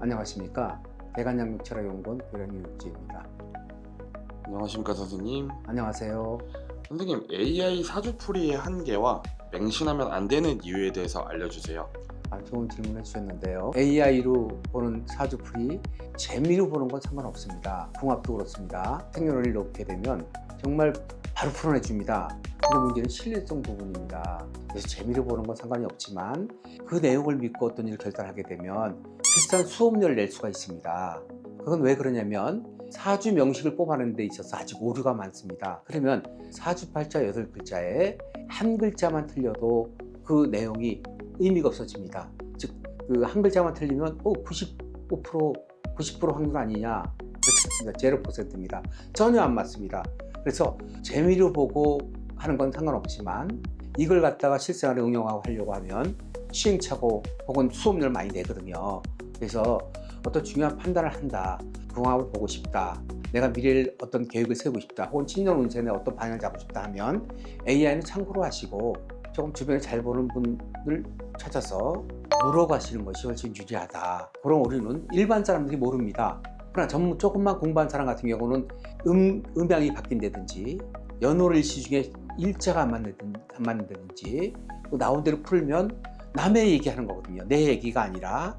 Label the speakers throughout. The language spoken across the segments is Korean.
Speaker 1: 안녕하십니까. 대간양육철학연구원 교련이 육지입니다.
Speaker 2: 안녕하십니까 선생님.
Speaker 1: 안녕하세요.
Speaker 2: 선생님, AI 사주풀이의 한계와 맹신하면 안 되는 이유에 대해서 알려주세요.
Speaker 1: 좋은 질문 해주셨는데요. AI로 보는 사주풀이 재미로 보는 건 상관없습니다. 궁합도 그렇습니다. 생년월일 넣게 되면 정말 바로 풀어내줍니다. 근데 문제는 신뢰성 부분입니다. 그래서 재미로 보는 건 상관이 없지만 그 내용을 믿고 어떤 일을 결단하게 되면 비싼 수업료를 낼 수가 있습니다. 그건 왜 그러냐면 사주 명식을 뽑아내는 데 있어서 아직 오류가 많습니다. 그러면 사주팔자 8글자에 한 글자만 틀려도 그 내용이 의미가 없어집니다. 즉, 그 한 글자만 틀리면 95%, 90% 확률 아니냐? 그렇지 않습니다. 0%입니다. 전혀 안 맞습니다. 그래서 재미로 보고 하는 건 상관없지만 이걸 갖다가 실생활에 응용하고 하려고 하면 시행착오 혹은 수업료를 많이 내거든요. 그래서 어떤 중요한 판단을 한다. 궁합을 보고 싶다. 내가 미래를 어떤 계획을 세우고 싶다. 혹은 신년 운세에 어떤 방향을 잡고 싶다 하면 AI는 참고로 하시고 조금 주변에 잘 보는 분을 찾아서 물어가시는 것이 훨씬 유리하다. 그런 오류는 일반 사람들이 모릅니다. 그러나 조금만 공부한 사람 같은 경우는 음양이 바뀐다든지 연월일시 중에 일자가 안 맞는다든지 또 나온 대로 풀면 남의 얘기하는 거거든요. 내 얘기가 아니라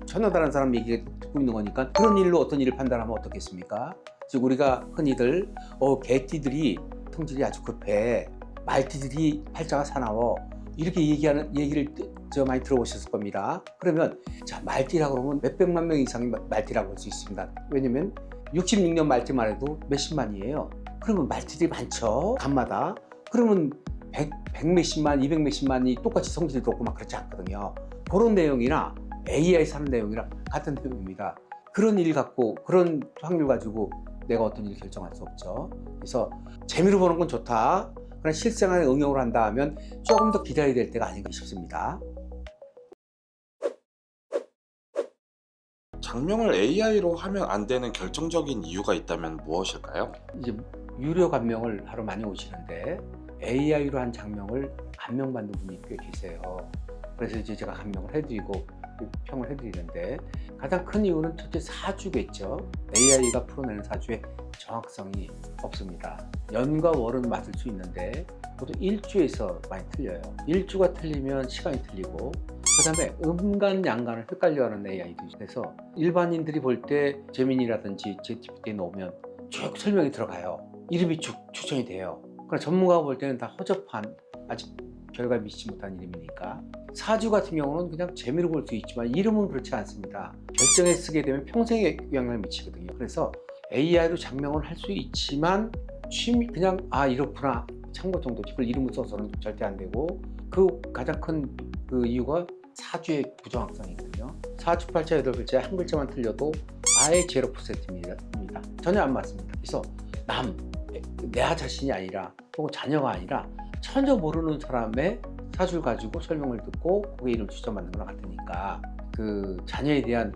Speaker 1: 전혀 다른 사람 얘기를 듣고 있는 거니까 그런 일로 어떤 일을 판단하면 어떻겠습니까? 즉 우리가 흔히들 개띠들이 성질이 아주 급해, 말띠들이 팔자가 사나워, 이렇게 얘기하는 얘기를 많이 들어보셨을 겁니다. 그러면 자, 말띠라고 그러면 몇백만 명 이상이 말띠라고 할 수 있습니다. 왜냐면 66년 말띠만 해도 몇십만이에요. 그러면 말띠들이 많죠, 간마다. 그러면 100 몇십만, 200 몇십만이 똑같이 성질이 높고 막 그렇지 않거든요. 그런 내용이나 AI 사는 내용이랑 같은 내용입니다. 그런 일 갖고, 그런 확률 가지고 내가 어떤 일을 결정할 수 없죠. 그래서 재미로 보는 건 좋다. 그러나 실생활에 응용을 한다 하면 조금 더 기다려야 될 때가 아닌가 싶습니다.
Speaker 2: 장명을 AI로 하면 안 되는 결정적인 이유가 있다면 무엇일까요?
Speaker 1: 이제 유료 감명을 하러 많이 오시는데 AI로 한 장명을 감명받는 분이 꽤 계세요. 그래서 이제 제가 감명을 해드리고 평을 해드리는데 가장 큰 이유는 첫째 사주겠죠. AI가 풀어내는 사주에 정확성이 없습니다. 연과 월은 맞을 수 있는데 보통 일주에서 많이 틀려요. 일주가 틀리면 시간이 틀리고 그 다음에 음간 양간을 헷갈려하는 AI도 있어요. 그래서 일반인들이 볼 때 제민이라든지 챗GPT에 넣으면 쭉 설명이 들어가요. 이름이 쭉 추천이 돼요. 그러나 전문가가 볼 때는 다 허접한, 아직 결과에 미치지 못한 이름이니까. 사주 같은 경우는 그냥 재미로 볼 수 있지만 이름은 그렇지 않습니다. 결정에 쓰게 되면 평생에 영향을 미치거든요. 그래서 AI로 장명을 할 수 있지만 그냥 이렇구나 참고 정도지 그걸 이름을 써서는 절대 안 되고, 그 가장 큰 그 이유가 사주의 부정확성이거든요. 사주팔자 8글자에 한 글자만 틀려도 아예 0%입니다. 전혀 안 맞습니다. 그래서 내 자신이 아니라 혹은 자녀가 아니라 전혀 모르는 사람의 사주를 가지고 설명을 듣고 그의 이름을 추천받는 거랑 같으니까 그 자녀에 대한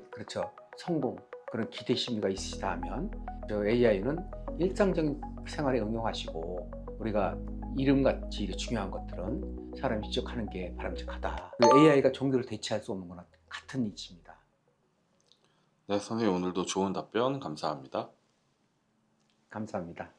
Speaker 1: 성공, 그런 기대 심리가 있으시다 하면 AI는 일상적인 생활에 응용하시고 우리가 이름같이 중요한 것들은 사람이 직접 하는 게 바람직하다. AI가 종교를 대체할 수 없는 거나 같은 이치입니다.
Speaker 2: 네, 선생님 오늘도 좋은 답변 감사합니다.
Speaker 1: 감사합니다.